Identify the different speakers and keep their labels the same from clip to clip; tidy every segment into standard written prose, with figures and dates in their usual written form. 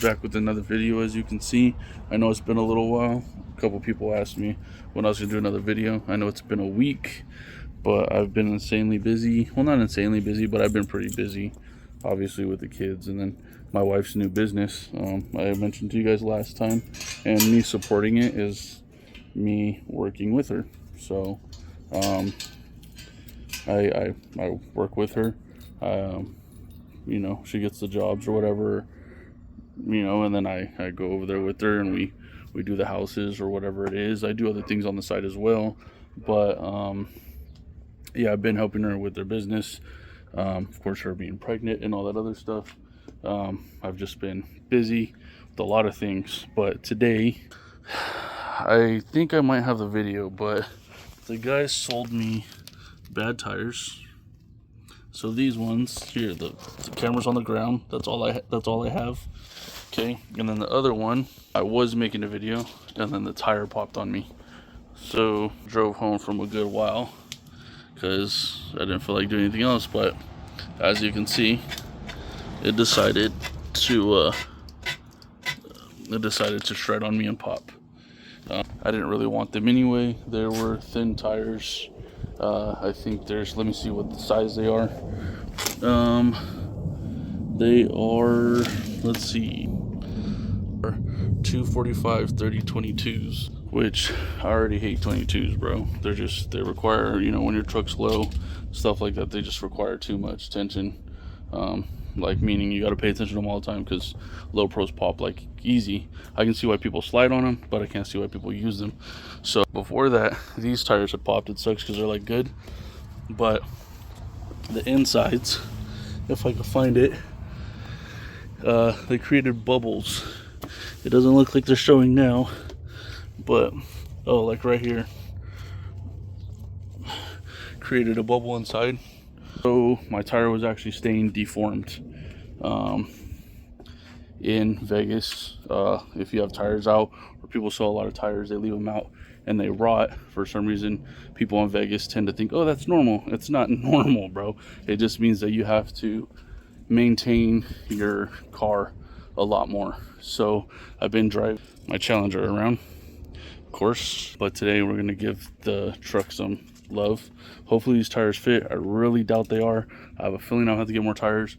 Speaker 1: back with another video. As you can see, I know it's been a little while. A couple people asked me when I was gonna do another video. I know it's been a week, but I've been insanely busy. Well, not insanely busy, but I've been pretty busy, obviously, with the kids and then my wife's new business. I mentioned to you guys last time, and me supporting it is me working with her. So I work with her. You know, she gets the jobs or whatever, you know, and then I go over there with her and we do the houses or whatever it is. I do other things on the side as well, but yeah, I've been helping her with their business. Of course, her being pregnant and all that other stuff. I've just been busy with a lot of things, but today I think I might have the video, but the guy sold me bad tires. So these ones here, the camera's on the ground. That's all I have. Okay, and then the other one, I was making a video, and then the tire popped on me. So drove home from a good while because I didn't feel like doing anything else. But as you can see, it decided to shred on me and pop. I didn't really want them anyway. There were thin tires. I think there's, let me see what the size they are. They are, let's see, 245 30/22s, which I already hate 22s, bro. They require, you know, when your truck's low, stuff like that, they just require too much tension. Like, meaning you got to pay attention to them all the time because low pros pop like easy. I can see why people slide on them, but I can't see why people use them. So before that, these tires had popped. It sucks because they're like good, but the insides, if I could find it, they created bubbles. It doesn't look like they're showing now, but oh, like right here, created a bubble inside. So my tire was actually staying deformed. In Vegas, if you have tires out, or people sell a lot of tires, they leave them out and they rot for some reason. People in Vegas tend to think, oh, that's normal. It's not normal, bro. It just means that you have to maintain your car a lot more. So I've been driving my Challenger around, of course, but today we're gonna give the truck some love. Hopefully these tires fit. I really doubt they are. I have a feeling I'll have to get more tires.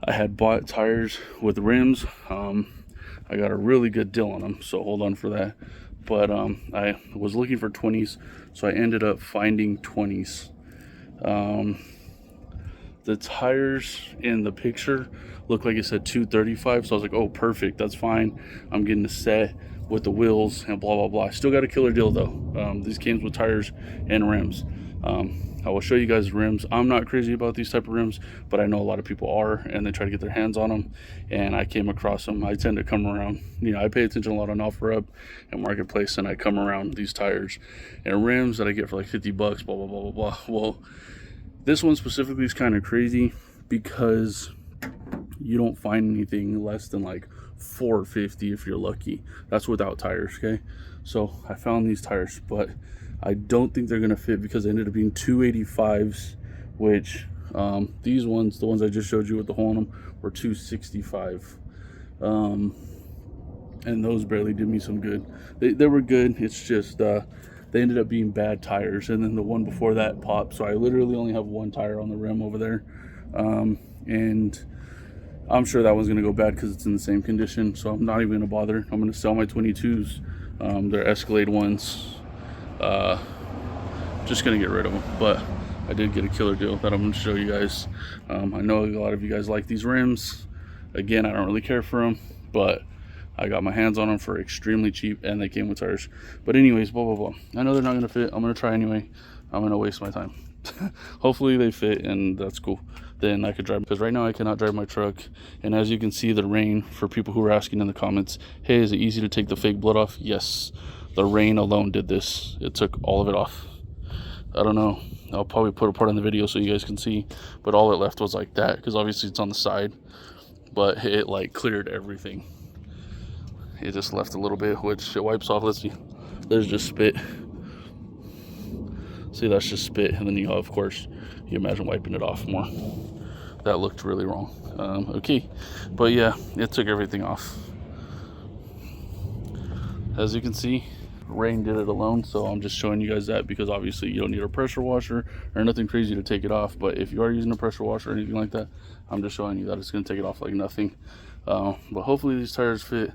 Speaker 1: I had bought tires with rims. I got a really good deal on them, so hold on for that. But I was looking for 20s, so I ended up finding 20s. The tires in the picture looked like it said 235, so I was like, oh, perfect, that's fine. I'm getting a set with the wheels and blah blah blah. Still got a killer deal though. These came with tires and rims. I will show you guys rims. I'm not crazy about these type of rims, but I know a lot of people are, and they try to get their hands on them, and I came across them. I tend to come around, you know, I pay attention a lot on OfferUp and Marketplace, and I come around these tires and rims that I get for like 50 bucks, blah blah blah blah blah. Well, this one specifically is kind of crazy because you don't find anything less than like $450 if you're lucky. That's without tires. Okay, so I found these tires, but I don't think they're gonna fit because they ended up being 285s, which these ones, the ones I just showed you with the hole in them, were 265, and those barely did me some good. They were good. It's just they ended up being bad tires, and then the one before that popped, so I literally only have one tire on the rim over there, and I'm sure that one's gonna go bad because it's in the same condition, so I'm not even gonna bother. I'm gonna sell my 22s. They're Escalade ones. Just gonna get rid of them, but I did get a killer deal that I'm gonna show you guys. I know a lot of you guys like these rims. Again, I don't really care for them, but I got my hands on them for extremely cheap, and they came with tires. But anyways, blah blah blah. I know they're not gonna fit. I'm gonna try anyway. I'm gonna waste my time. Hopefully they fit, and that's cool. Then I could drive, because right now I cannot drive my truck. And as you can see, the rain, for people who are asking in the comments, hey, is it easy to take the fake blood off? Yes, the rain alone did this. It took all of it off. I don't know, I'll probably put a part in the video so you guys can see, but all it left was like that, because obviously it's on the side, but it like cleared everything. It just left a little bit, which it wipes off. Let's see, there's just spit. See, that's just spit, and then you, of course, you imagine wiping it off more. that looked really wrong. Okay, but yeah, it took everything off. As you can see, rain did it alone, so I'm just showing you guys that because obviously you don't need a pressure washer or nothing crazy to take it off. But if you are using a pressure washer or anything like that, I'm just showing you that it's going to take it off like nothing. But hopefully these tires fit,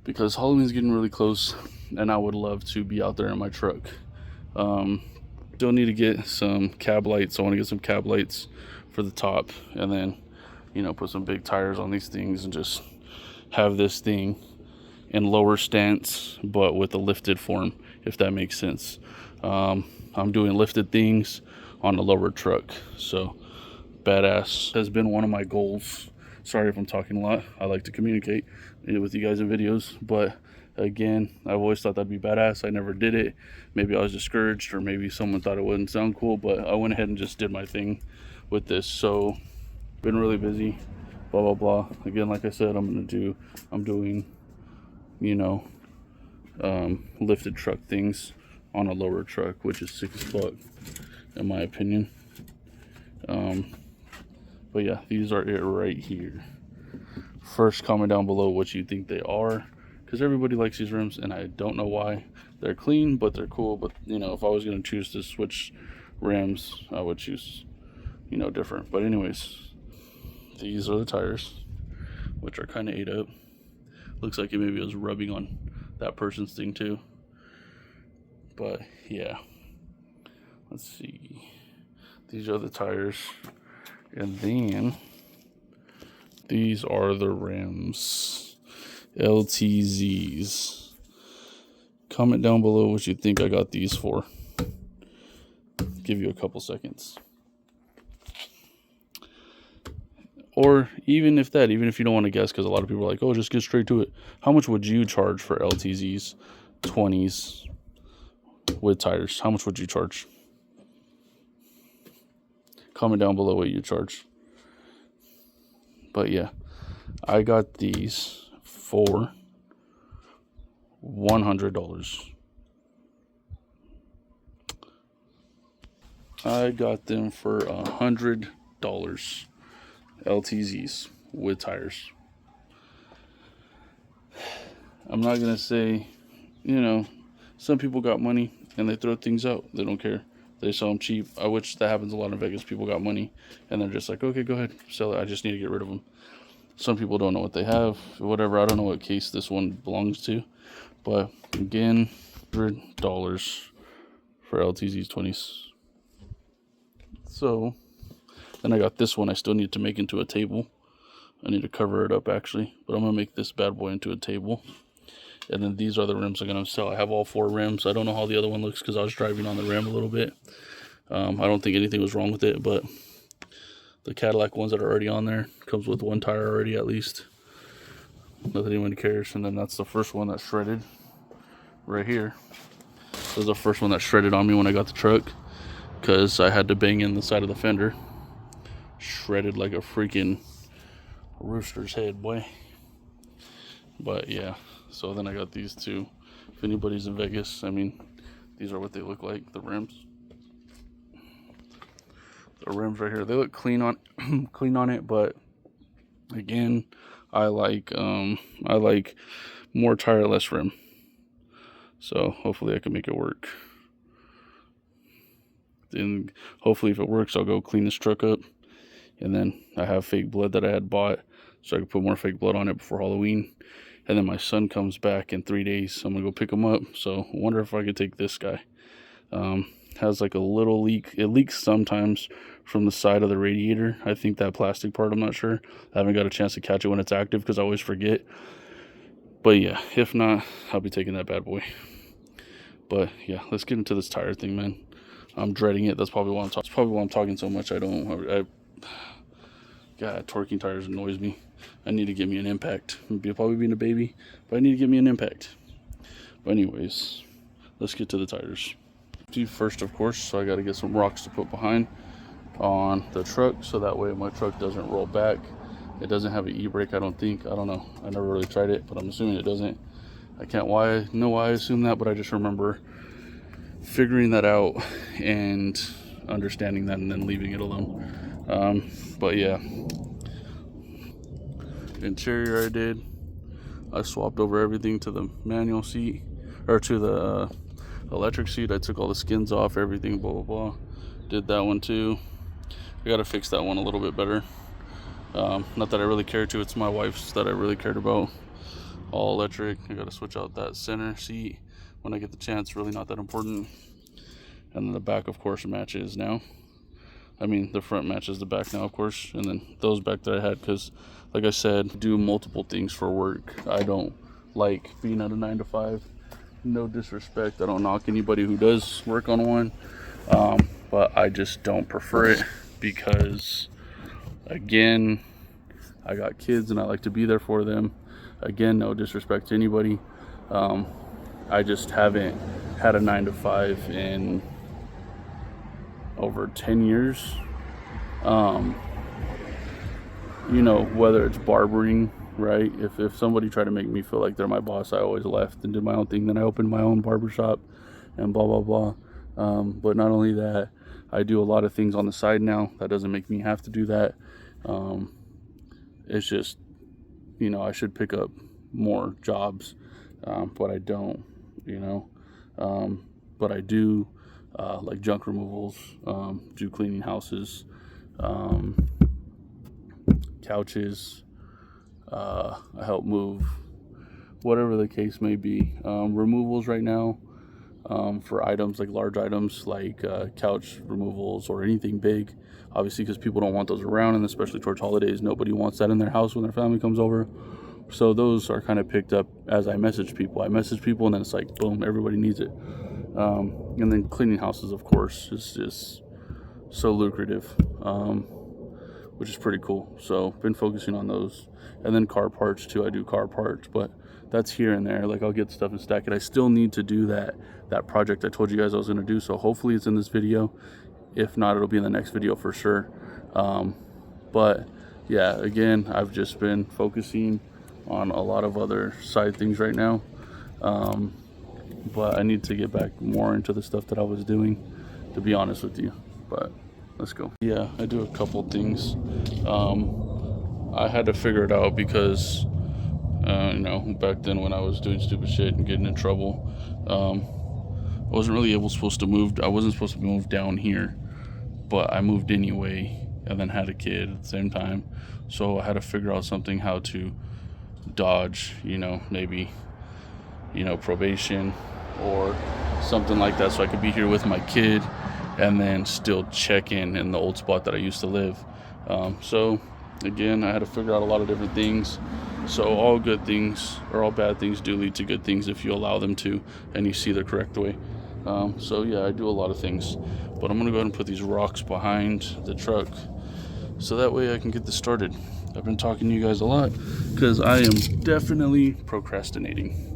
Speaker 1: because Halloween's getting really close and I would love to be out there in my truck. Still need to get some cab lights. I want to get some cab lights for the top, and then, you know, put some big tires on these things and just have this thing in lower stance but with a lifted form, if that makes sense. I'm doing lifted things on a lower truck, so badass has been one of my goals. Sorry if I'm talking a lot. I like to communicate with you guys in videos, but again, I've always thought that'd be badass. I never did it. Maybe I was discouraged, or maybe someone thought it wouldn't sound cool, but I went ahead and just did my thing with this. So been really busy, blah blah blah. Again, like I said, I'm doing, you know, lifted truck things on a lower truck, which is sick as fuck in my opinion. But yeah, these are it right here. First, comment down below what you think they are, because everybody likes these rims and I don't know why. They're clean, but they're cool. But you know, if I was going to choose to switch rims, I would choose, you know, different. But anyways, these are the tires, which are kind of ate up. Looks like it maybe was rubbing on that person's thing too. But yeah, let's see. These are the tires. And then these are the rims. LTZs. Comment down below what you think I got these for. Give you a couple seconds. Or even if you don't want to guess, because a lot of people are like, oh, just get straight to it. How much would you charge for LTZs 20s with tires? How much would you charge? Comment down below what you charge. But yeah, I got these for $100. I got them for $100. LTZs with tires. I'm not gonna say, you know, some people got money and they throw things out. They don't care. They sell them cheap. I wish that happens a lot in Vegas. People got money and they're just like, okay, go ahead, sell it. I just need to get rid of them. Some people don't know what they have, whatever. I don't know what case this one belongs to, but again, $100 for LTZs 20s. So then I got this one. I still need to make into a table. I need to cover it up actually, but I'm gonna make this bad boy into a table. And then these are the rims I'm gonna sell. I have all 4 rims. I don't know how the other one looks because I was driving on the rim a little bit. I don't think anything was wrong with it, but the Cadillac ones that are already on there comes with 1 tire already at least. Not that anyone cares. And then that's the first one that shredded right here. This is the first one that shredded on me when I got the truck, because I had to bang in the side of the fender. Shredded like a freaking rooster's head, boy. But yeah, so then I got these 2. If anybody's in Vegas, I mean, these are what they look like, the rims. The rims right here, they look clean on clean on it, but again, I like more tire, less rim. So hopefully I can make it work. Then hopefully if it works, I'll go clean this truck up. And then I have fake blood that I had bought, so I can put more fake blood on it before Halloween. And then my son comes back in 3 days. I'm gonna go pick him up. So I wonder if I could take this guy. Has like a little leak. It leaks sometimes from the side of the radiator. I think that plastic part, I'm not sure. I haven't got a chance to catch it when it's active because I always forget. But yeah, if not, I'll be taking that bad boy. But yeah, let's get into this tire thing, man. I'm dreading it. That's probably why I'm talking so much. God, torquing tires annoys me. I need to get me an impact. Probably being a baby, but I need to get me an impact. But anyways, let's get to the tires. First, of course, so I got to get some rocks to put behind on the truck, so that way my truck doesn't roll back. It doesn't have an e-brake, I don't think. I don't know. I never really tried it, but I'm assuming it doesn't. I can't know why I assume that, but I just remember figuring that out and understanding that and then leaving it alone. But yeah, interior I swapped over everything to the manual seat, or to the electric seat. I took all the skins off, everything, blah blah blah. Did that one too. I gotta fix that one a little bit better. Not that I really care to, it's my wife's that I really cared about. All electric. I gotta switch out that center seat when I get the chance, really not that important. And then the back, of course, matches now. I mean, the front matches the back now, of course. And then those back that I had, because like I said, I do multiple things for work. I don't like being at a 9 to 5. No disrespect, I don't knock anybody who does work on one, but I just don't prefer it, because again, I got kids and I like to be there for them. Again, no disrespect to anybody. I just haven't had a 9 to 5 in over 10 years. You know, whether it's barbering, right? If somebody tried to make me feel like they're my boss, I always left and did my own thing. Then I opened my own barbershop and blah blah blah. But not only that, I do a lot of things on the side now. That doesn't make me have to do that. It's just, you know, I should pick up more jobs, but I don't, you know. But I do like junk removals, do cleaning houses, couches, I help move, whatever the case may be. Removals right now, for items like large items like couch removals or anything big, obviously, because people don't want those around, and especially towards holidays, nobody wants that in their house when their family comes over. So those are kind of picked up as I message people, and then it's like boom, everybody needs it. And then cleaning houses, of course, is just so lucrative, which is pretty cool. So been focusing on those. And then car parts too. I do car parts, but that's here and there. Like, I'll get stuff and stack it. I still need to do that project I told you guys I was going to do. So hopefully it's in this video. If not, it'll be in the next video for sure. But yeah, again, I've just been focusing on a lot of other side things right now. But I need to get back more into the stuff that I was doing, to be honest with you. But let's go. Yeah, I do a couple things. I had to figure it out because, you know, back then when I was doing stupid shit and getting in trouble, I wasn't really supposed to move. I wasn't supposed to move down here, but I moved anyway, and then had a kid at the same time. So I had to figure out something how to dodge, you know, maybe, you know, probation or something like that, so I could be here with my kid and then still check in the old spot that I used to live. So again, I had to figure out a lot of different things. So all good things, or all bad things, do lead to good things if you allow them to and you see the correct way. So yeah, I do a lot of things, but I'm gonna go ahead and put these rocks behind the truck so that way I can get this started. I've been talking to you guys a lot because I am definitely procrastinating.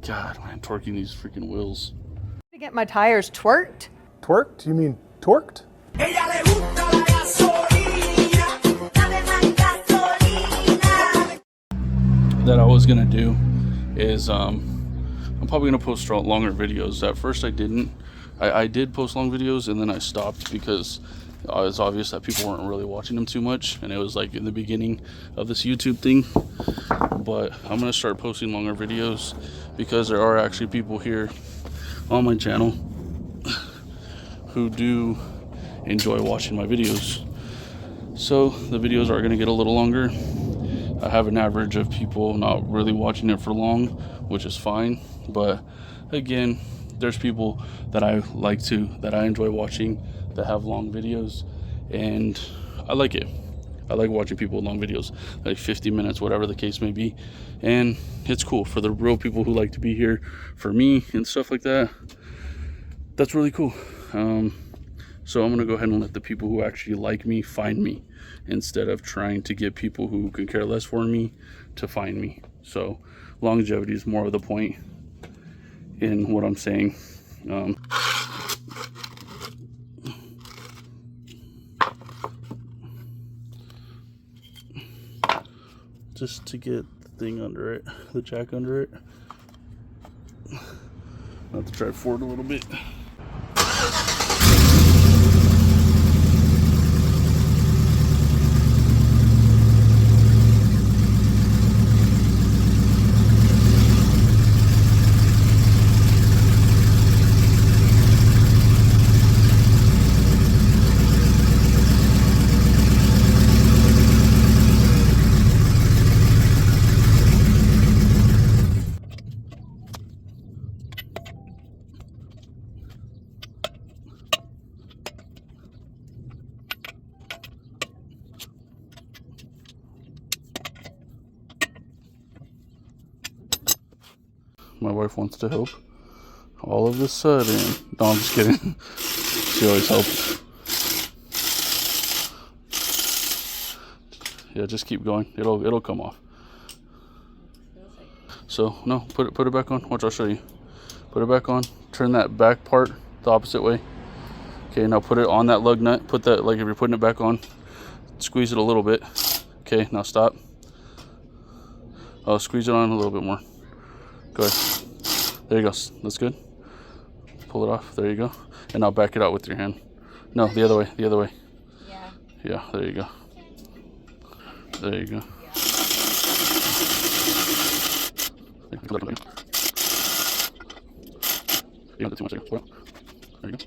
Speaker 1: God, man, torquing these freaking wheels.
Speaker 2: To get my tires twerked.
Speaker 3: Twerked? You mean torqued?
Speaker 1: That I was gonna do is I'm probably gonna post longer videos. At first I didn't. I did post long videos, and then I stopped because it's obvious that people weren't really watching them too much, and it was like in the beginning of this YouTube thing. But I'm gonna start posting longer videos because there are actually people here on my channel who do enjoy watching my videos. So the videos are gonna get a little longer. I have an average of people not really watching it for long, which is fine. But again, there's people that I enjoy watching that have long videos, and I like it. I like watching people with long videos, like 50 minutes, whatever the case may be. And it's cool for the real people who like to be here for me and stuff like that. That's really cool. So I'm gonna go ahead and let the people who actually like me find me, instead of trying to get people who can care less for me to find me. So longevity is more of the point in what I'm saying. Just to get the thing under it, the jack under it. I'll have to try forward a little bit. My wife wants to help. All of a sudden, no, I'm just kidding. She always helps. Yeah, just keep going. It'll come off. So no, put it back on. Watch, I'll show you. Put it back on. Turn that back part the opposite way. Okay, now put it on that lug nut. Put that, like if you're putting it back on, squeeze it a little bit. Okay, now stop. Oh, squeeze it on a little bit more. Go ahead. There you go. That's good. Pull it off. There you go. And now back it out with your hand. No, the other way. The other way.
Speaker 2: Yeah.
Speaker 1: Yeah, there you go. There you go. You don't do too much there. There you go.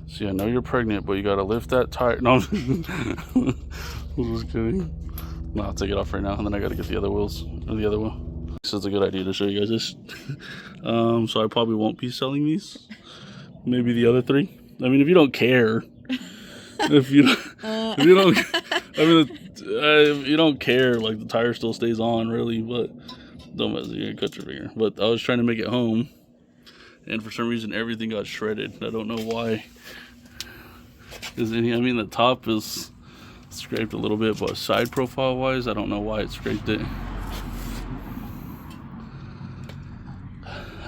Speaker 1: So yeah, I know you're pregnant, but you gotta lift that tire. No, I'm just kidding. No, I'll take it off right now, and then I gotta get the other wheels, or the other wheel. This is a good idea to show you guys this. So I probably won't be selling these. Maybe the other three. I mean, if you don't care. If you don't, I mean, if you don't care, like the tire still stays on, really. But don't mess, you cut your finger. But I was trying to make it home, and for some reason everything got shredded. I don't know why. I mean, the top is scraped a little bit, but side profile wise, I don't know why it scraped it.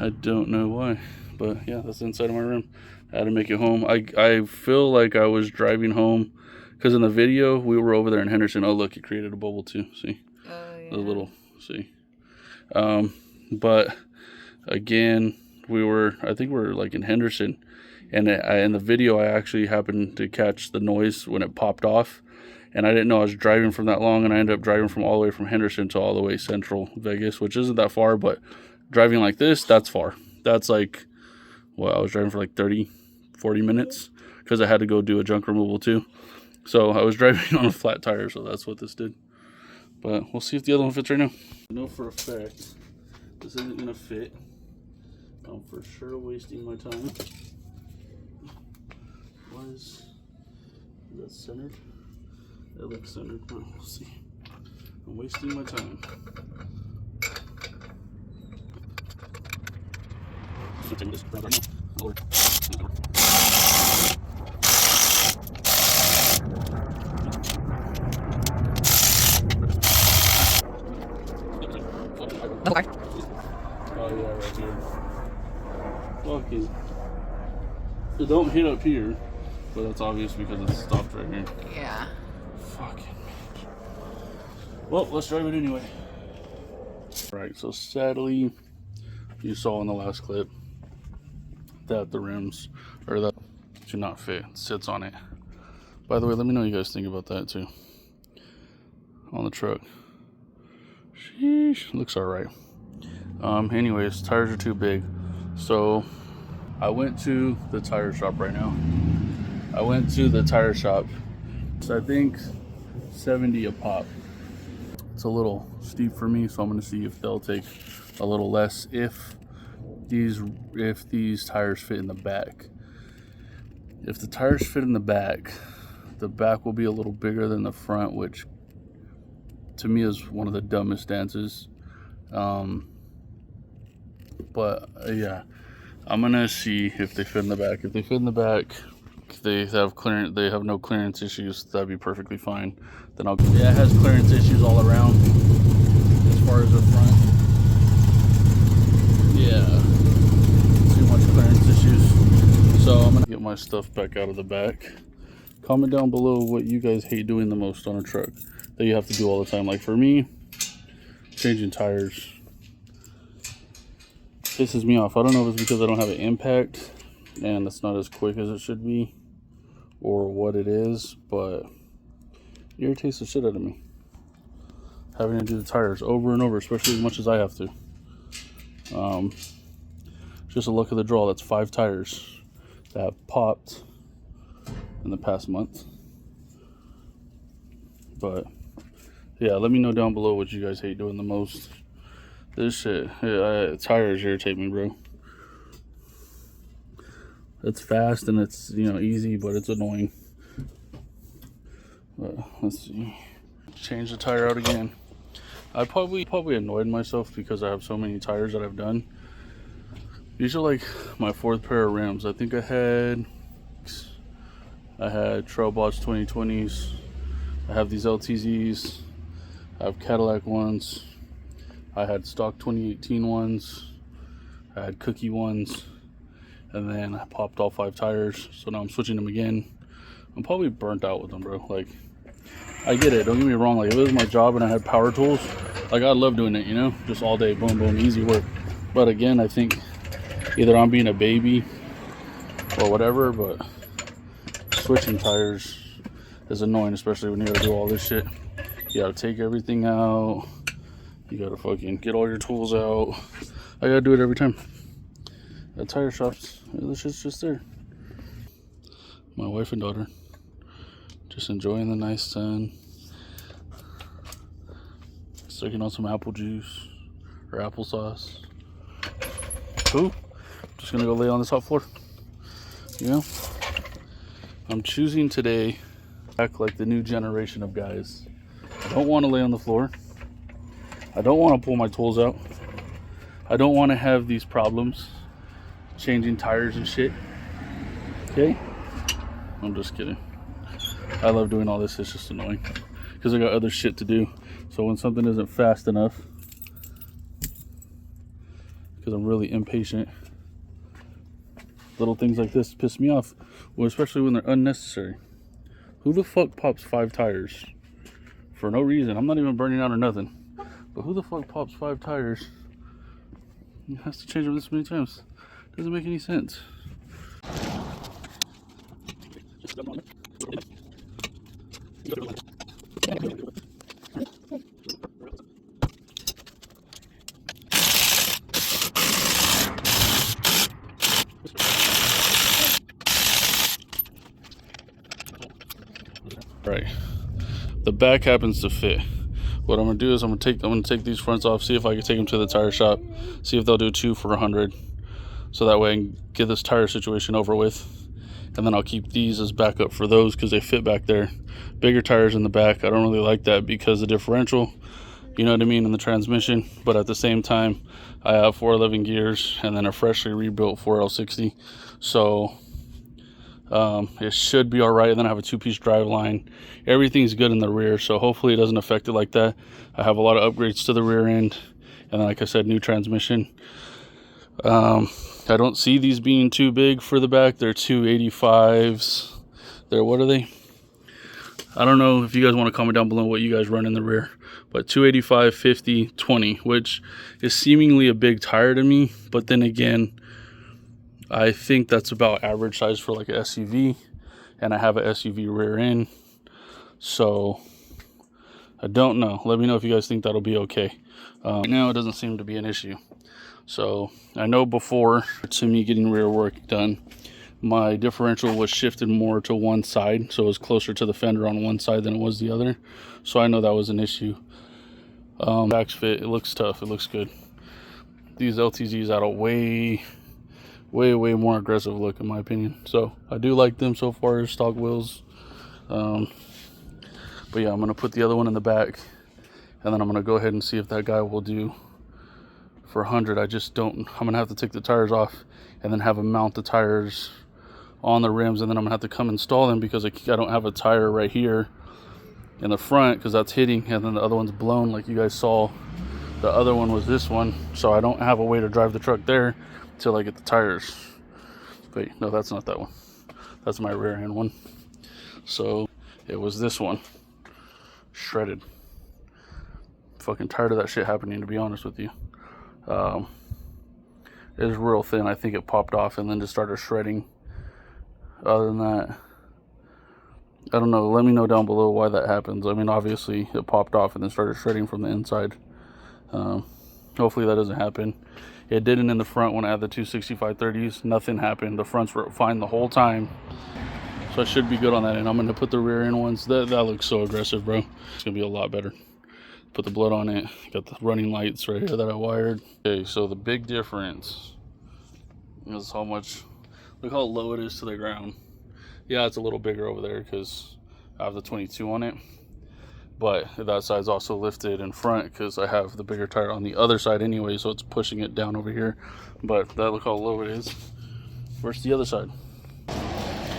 Speaker 1: I don't know why, but yeah, that's the inside of my rim. I had to make it home. I feel like I was driving home, because in the video we were over there in Henderson. Oh look, it created a bubble too. See, a little. See, but again, I think we were like in Henderson, and in the video I actually happened to catch the noise when it popped off, and I didn't know I was driving from that long, and I ended up driving from all the way from Henderson to all the way central Vegas, which isn't that far, but driving like this, that's far. That's like, well, I was driving for like 30-40 minutes because I had to go do a junk removal too. So I was driving on a flat tire, so that's what this did. But we'll see if the other one fits right now. I know for a fact this isn't gonna fit. I'm for sure wasting my time. Is that centered? That looks centered. Oh, we'll see. I'm wasting my time. I'm gonna take this right now. Lord.
Speaker 2: Okay.
Speaker 1: Oh yeah, right here. Fucking. It don't hit up here, but that's obvious because it's stopped right here.
Speaker 2: Yeah.
Speaker 1: Fucking. Well, let's drive it anyway. Right, so sadly, you saw in the last clip that the rims, or that do not fit, it sits on it. By the way, let me know what you guys think about that too. On the truck. Sheesh, looks alright. Anyways, tires are too big. So I went to the tire shop right now. I went to the tire shop. So I think 70 a pop. It's a little steep for me, so I'm gonna see if they'll take a little less if these tires fit in the back. If the tires fit in the back will be a little bigger than the front, which to me is one of the dumbest dances. But yeah, I'm gonna see if they fit in the back. If they fit in the back, they have no clearance issues, that'd be perfectly fine. Then yeah, it has clearance issues all around as far as the front. Yeah, too much clearance issues. So I'm gonna get my stuff back out of the back. Comment down below what you guys hate doing the most on a truck that you have to do all the time. Like for me, changing tires pisses me off. I don't know if it's because I don't have an impact and it's not as quick as it should be, or what it is, but it irritates the shit out of me having to do the tires over and over, especially as much as I have to. Just a look at the draw. That's 5 tires that have popped in the past month. But yeah, let me know down below what you guys hate doing the most. This shit, tires irritate me, bro. It's fast and it's, easy, but it's annoying. But let's see. Change the tire out again. I probably annoyed myself because I have so many tires that I've done. These are like my 4th pair of rims. I think I had Trailbots 2020s. I have these LTZs. I have Cadillac ones. I had stock 2018 ones. I had cookie ones. And then I popped all 5 tires. So now I'm switching them again. I'm probably burnt out with them, bro. Like, I get it. Don't get me wrong. Like, if it was my job and I had power tools, like, I love doing it, you know? Just all day, boom, boom, easy work. But again, I think either I'm being a baby or whatever, but switching tires is annoying, especially when you gotta do all this shit. You gotta take everything out. You gotta fucking get all your tools out. I gotta do it every time. At tire shops, this shit's just there. My wife and daughter just enjoying the nice sun, sucking on some apple juice or applesauce. Cool. Just gonna go lay on this hot floor. You know, I'm choosing today act like the new generation of guys. I don't want to lay on the floor. I don't want to pull my tools out. I don't want to have these problems changing tires and shit. Okay? I'm just kidding. I love doing all this. It's just annoying because I got other shit to do. So when something isn't fast enough, because I'm really impatient, little things like this piss me off. Well, especially when they're unnecessary. Who the fuck pops 5 tires for no reason? I'm not even burning out or nothing. But who the fuck pops 5 tires? He has to change them this many times. Doesn't make any sense. Right. The back happens to fit. What I'm gonna do is I'm gonna take these fronts off, see if I can take them to the tire shop, see if they'll do 2 for 100, so that way I can get this tire situation over with, and then I'll keep these as backup for those because they fit back there. Bigger tires in the back, I don't really like that because the differential, you know what I mean, in the transmission. But at the same time, I have 411 gears and then a freshly rebuilt 4L60, so it should be all right. And then I have a 2-piece drive line. Everything's good in the rear, so hopefully it doesn't affect it like that. I have a lot of upgrades to the rear end, and then, like I said, new transmission. I don't see these being too big for the back. They're 285s. They're, what are they? I don't know if you guys want to comment down below what you guys run in the rear, but 285, 50, 20, which is seemingly a big tire to me, but then again, I think that's about average size for like an SUV, and I have an SUV rear end, so I don't know. Let me know if you guys think that'll be okay. Right now it doesn't seem to be an issue. So I know before, to me getting rear work done, my differential was shifted more to one side, so it was closer to the fender on one side than it was the other, so I know that was an issue. Backs fit, it looks tough, it looks good. These LTZs add a way more aggressive look in my opinion, so I do like them so far as stock wheels. But yeah, I'm gonna put the other one in the back, and then I'm gonna go ahead and see if that guy will do for 100. I'm gonna have to take the tires off and then have him mount the tires on the rims, and then I'm gonna have to come install them because I don't have a tire right here in the front because that's hitting, and then the other one's blown like you guys saw. The other one was this one, so I don't have a way to drive the truck there till I get the tires. Wait, no, that's not that one. That's my rear end one. So it was this one. Shredded. Fucking tired of that shit happening, to be honest with you. It was real thin. I think it popped off and then just started shredding. Other than that, I don't know. Let me know down below why that happens. I mean, obviously it popped off and then started shredding from the inside. Hopefully that doesn't happen. It didn't in the front when I had the 265/30s. Nothing happened. The fronts were fine the whole time, so I should be good on that. And I'm going to put the rear end ones. That looks so aggressive, bro. It's going to be a lot better. Put the blood on it. Got the running lights right here that I wired. Okay, so the big difference is how much, look how low it is to the ground. Yeah, it's a little bigger over there because I have the 22 on it, but that side's also lifted in front because I have the bigger tire on the other side anyway, so it's pushing it down over here. But that, look how low it is versus the other side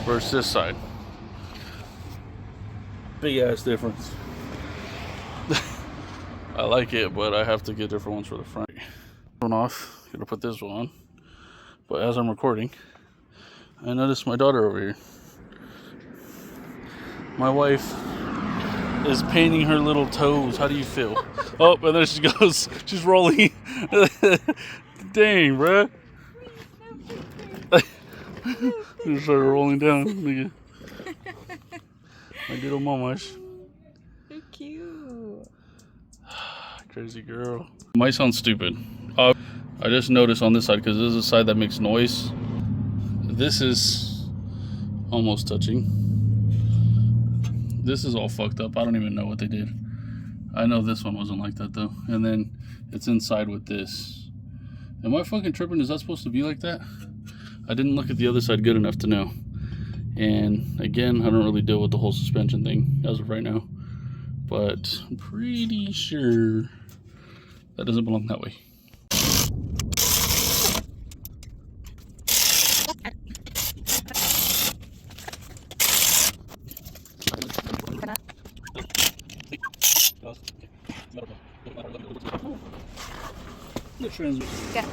Speaker 1: versus this side. Big ass difference. I like it, but I have to get different ones for the front. One off, gonna put this one on. But as I'm recording, I noticed my daughter over here. My wife is painting her little toes. How do you feel? Oh, and there she goes. She's rolling. Dang, bruh. She started rolling down. Nigga. My little mamash.
Speaker 2: So cute.
Speaker 1: Crazy girl. Might sound stupid. I just noticed on this side, because this is a side that makes noise. This is almost touching. This is all fucked up. I don't even know what they did. I know this one wasn't like that though. And then it's inside with this. Am I fucking tripping? Is that supposed to be like that? I didn't look at the other side good enough to know. And again, I don't really deal with the whole suspension thing as of right now. But I'm pretty sure that doesn't belong that way.
Speaker 2: Yeah.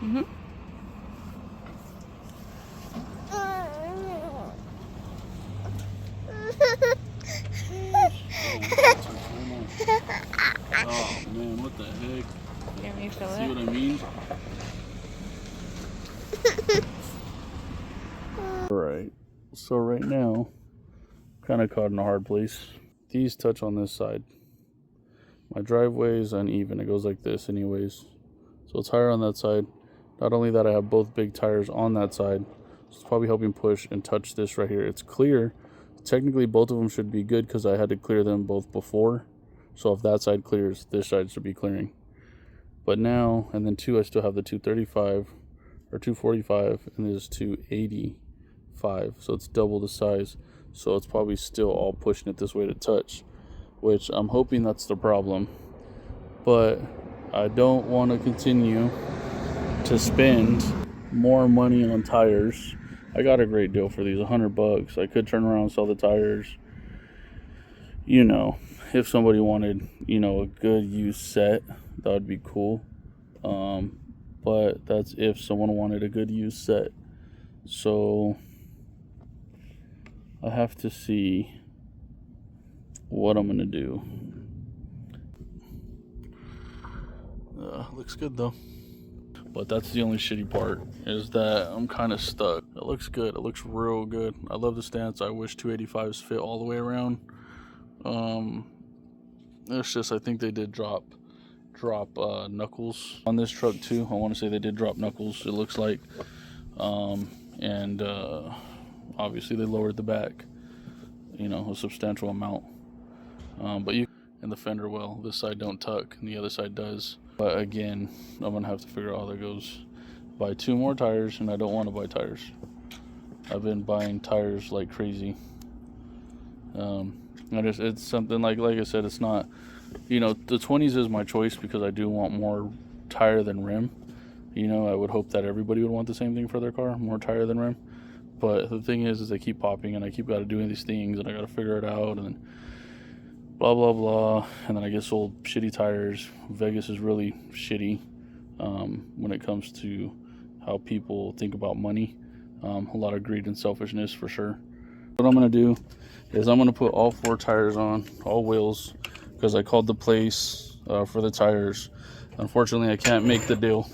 Speaker 2: Mm-hmm.
Speaker 1: Oh man, what the heck?
Speaker 2: You want me to feel
Speaker 1: See
Speaker 2: it?
Speaker 1: what I mean? Alright, so right now, kind of caught in a hard place. These touch on this side. My driveway is uneven. It goes like this anyways. So it's higher on that side. Not only that, I have both big tires on that side. So it's probably helping push and touch this right here. It's clear. Technically, both of them should be good because I had to clear them both before. So if that side clears, this side should be clearing. But now, and then two, I still have the 235 or 245, and there's 285. So it's double the size. So it's probably still all pushing it this way to touch, which I'm hoping that's the problem. But I don't want to continue to spend more money on tires. I got a great deal for these, $100. I could turn around and sell the tires. You know, if somebody wanted, you know, a good used set, that would be cool. But that's if someone wanted a good used set. So I have to see what I'm gonna do. Looks good though. But that's the only shitty part, is that I'm kind of stuck. It looks good. It looks real good. I love the stance. I wish 285s fit all the way around. It's just, I think they did drop knuckles on this truck too. I want to say they did drop knuckles, it looks like. Obviously they lowered the back, you know, a substantial amount. But you and the fender well, this side don't tuck and the other side does. But again, I'm gonna have to figure out how that goes. Buy 2 more tires, and I don't want to buy tires. I've been buying tires like crazy. It's something like I said, it's not, you know, the 20s is my choice because I do want more tire than rim. You know, I would hope that everybody would want the same thing for their car, more tire than rim. But the thing is they keep popping, and I keep got to doing these things, and I got to figure it out, and then blah blah blah, and then I get sold shitty tires. Vegas is really shitty when it comes to how people think about money. A lot of greed and selfishness for sure. What I'm gonna do is I'm gonna put all 4 tires on, all wheels, because I called the place for the tires. Unfortunately, I can't make the deal,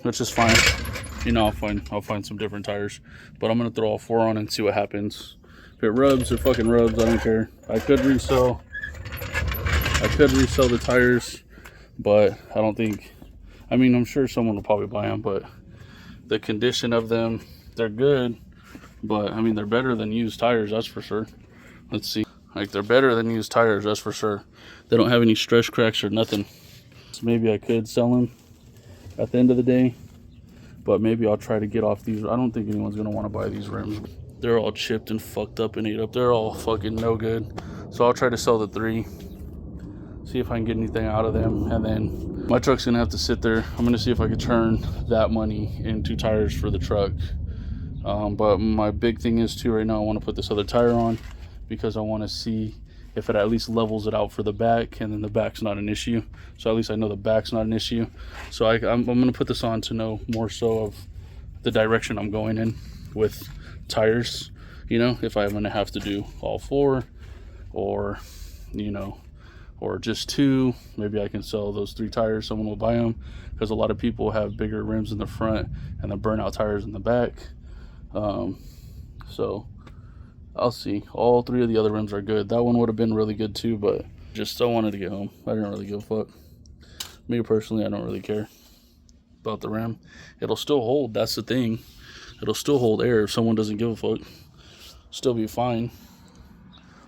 Speaker 1: which is fine. You know, I'll find some different tires, but I'm gonna throw all 4 on and see what happens. If it rubs, it fucking rubs. I don't care. I could resell the tires, but I don't think. I mean, I'm sure someone will probably buy them, but the condition of them, they're good. But I mean, they're better than used tires, that's for sure. Let's see. Like, they're better than used tires, that's for sure. They don't have any stretch cracks or nothing. So maybe I could sell them at the end of the day. But maybe I'll try to get off these. I don't think anyone's gonna want to buy these rims. They're all chipped and fucked up and ate up. They're all fucking no good. So I'll try to sell the 3. See if I can get anything out of them. And then my truck's gonna have to sit there. I'm gonna see if I could turn that money into tires for the truck. But my big thing is too right now, I want to put this other tire on because I want to see if it at least levels it out for the back, and then the back's not an issue. So at least I know the back's not an issue. So I'm gonna put this on to know more so of the direction I'm going in with tires. You know, if I'm gonna have to do all 4, or you know, or just 2. Maybe I can sell those 3 tires. Someone will buy them because a lot of people have bigger rims in the front and the burnout tires in the back. So I'll see. All 3 of the other rims are good. That one would have been really good too, but just still wanted to get home. I didn't really give a fuck. Me personally, I don't really care about the rim. It'll still hold. That's the thing. It'll still hold air if someone doesn't give a fuck. Still be fine.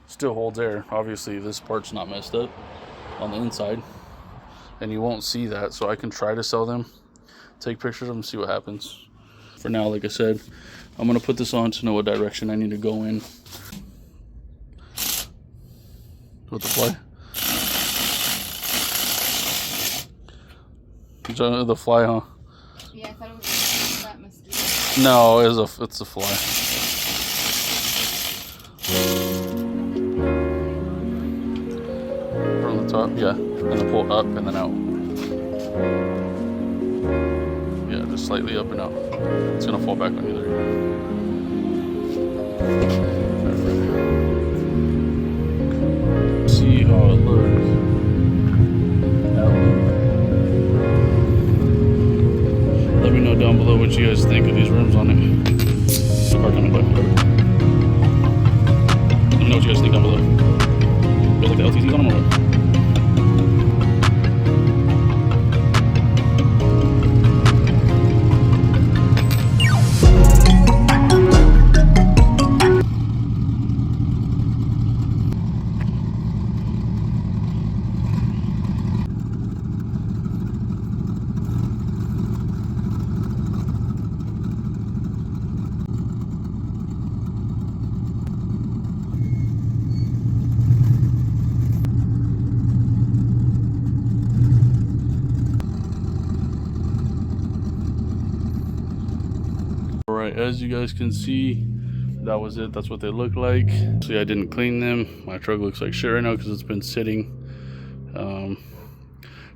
Speaker 1: Still holds air. Obviously this part's not messed up on the inside, and you won't see that. So I can try to sell them, take pictures of them, see what happens. For now, like I said, I'm gonna put this on to know what direction I need to go in with the fly. The fly, huh?
Speaker 2: Yeah, I thought it was that mosquito.
Speaker 1: No, it's a fly. From the top, yeah, and then pull up and then out. Yeah, just slightly up and out. It's gonna fall back on you there. See how it looks. Let me know down below what you guys think of these rims on it. Park on the bike. Let me know what you guys think down below. You guys like the LTZs on them or what? Alright, as you guys can see, that was it. That's what they look like. See, I didn't clean them. My truck looks like shit right now because it's been sitting.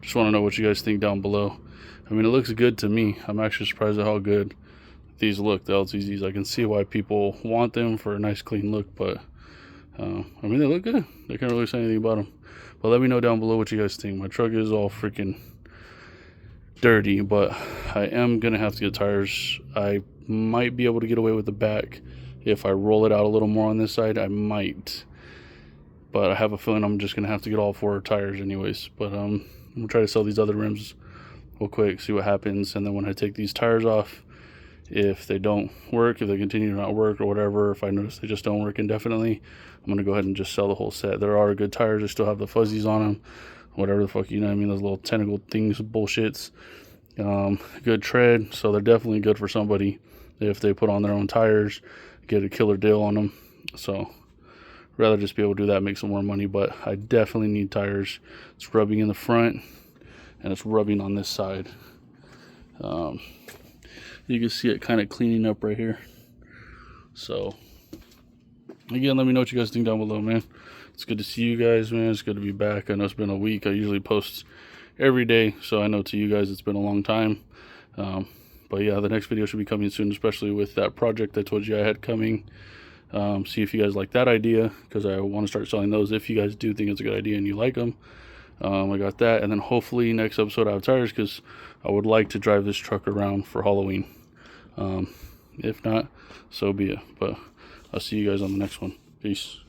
Speaker 1: Just want to know what you guys think down below. I mean, it looks good to me. I'm actually surprised at how good these look, the LTZs. I can see why people want them for a nice clean look, but I mean, they look good. I can't really say anything about them. But let me know down below what you guys think. My truck is all freaking dirty, but I am gonna have to get tires. I might be able to get away with the back if I roll it out a little more on this side. I might, but I have a feeling I'm just gonna have to get all 4 tires anyways. But I'm gonna try to sell these other rims real quick, see what happens, and then when I take these tires off, if they don't work, if they continue to not work or whatever, if I notice they just don't work indefinitely, I'm gonna go ahead and just sell the whole set. There are good tires. I still have the fuzzies on them, whatever the fuck, you know what I mean, those little tentacle things, bullshits. Good tread, so they're definitely good for somebody if they put on their own tires, get a killer deal on them. So rather just be able to do that, make some more money. But I definitely need tires. It's rubbing in the front and it's rubbing on this side. You can see it kind of cleaning up right here. So again, let me know what you guys think down below, man. It's good to see you guys, man. It's good to be back. I know it's been a week. I usually post every day, so I know to you guys it's been a long time. But yeah, the next video should be coming soon, especially with that project I told you I had coming. See if you guys like that idea, because I want to start selling those if you guys do think it's a good idea and you like them. I got that, and then hopefully next episode I have tires, because I would like to drive this truck around for Halloween. If not, so be it. But I'll see you guys on the next one. Peace.